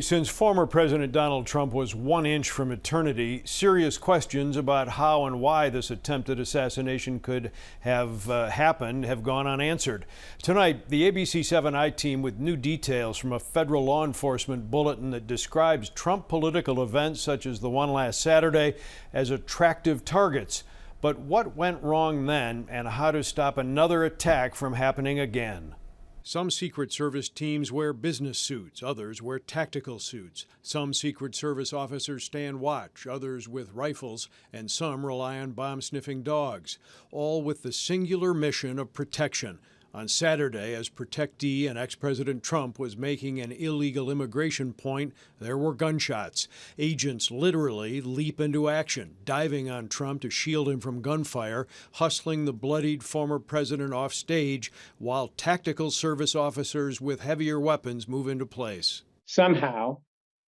Since former President Donald Trump was 1 inch from eternity, serious questions about how and why this attempted assassination could have happened have gone unanswered. Tonight, the ABC7 I-Team with new details from a federal law enforcement bulletin that describes Trump political events such as the one last Saturday as attractive targets. But what went wrong then, and how to stop another attack from happening again? Some Secret Service teams wear business suits, others wear tactical suits. Some Secret Service officers stand watch, others with rifles, and some rely on bomb-sniffing dogs, all with the singular mission of protection. On Saturday, as protectee and ex-President Trump was making an illegal immigration point, there were gunshots. Agents literally leap into action, diving on Trump to shield him from gunfire, hustling the bloodied former president off stage, while tactical service officers with heavier weapons move into place. Somehow,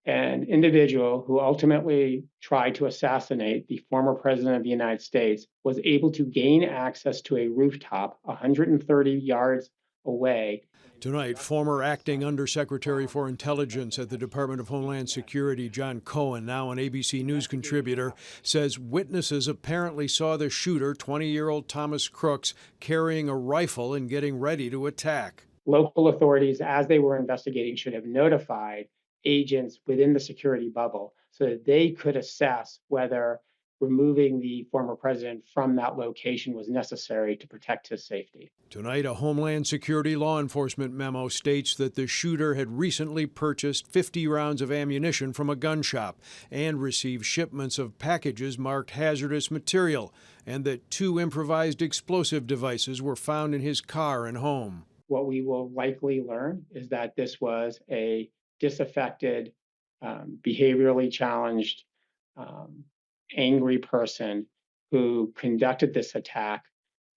an individual who ultimately tried to assassinate the former president of the United States was able to gain access to a rooftop 130 yards away. Tonight, former acting Undersecretary for Intelligence at the Department of Homeland Security, John Cohen, now an ABC News contributor, says witnesses apparently saw the shooter, 20-year-old Thomas Crooks, carrying a rifle and getting ready to attack. Local authorities, as they were investigating, should have notified agents within the security bubble so that they could assess whether removing the former president from that location was necessary to protect his safety. Tonight, a Homeland Security law enforcement memo states that the shooter had recently purchased 50 rounds of ammunition from a gun shop and received shipments of packages marked hazardous material, and that 2 improvised explosive devices were found in his car and home. What we will likely learn is that this was a disaffected, behaviorally challenged, angry person who conducted this attack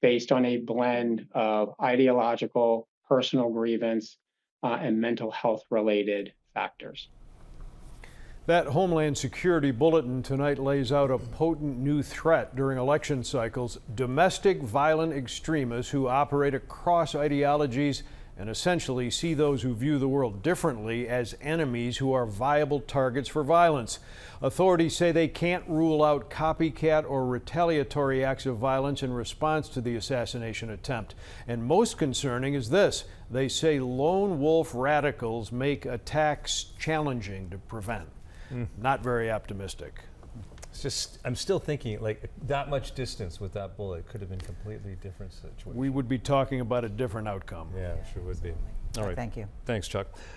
based on a blend of ideological, personal grievance, and mental health related factors. That Homeland Security bulletin tonight lays out a potent new threat during election cycles: domestic violent extremists who operate across ideologies and essentially see those who view the world differently as enemies who are viable targets for violence. Authorities say they can't rule out copycat or retaliatory acts of violence in response to the assassination attempt. And most concerning is this: they say lone wolf radicals make attacks challenging to prevent. Not very optimistic. It's just, I'm still thinking, like, that much distance with that bullet could have been a completely different situation. We would be talking about a different outcome. Yeah, sure would be. All right. Thank you. Thanks, Chuck.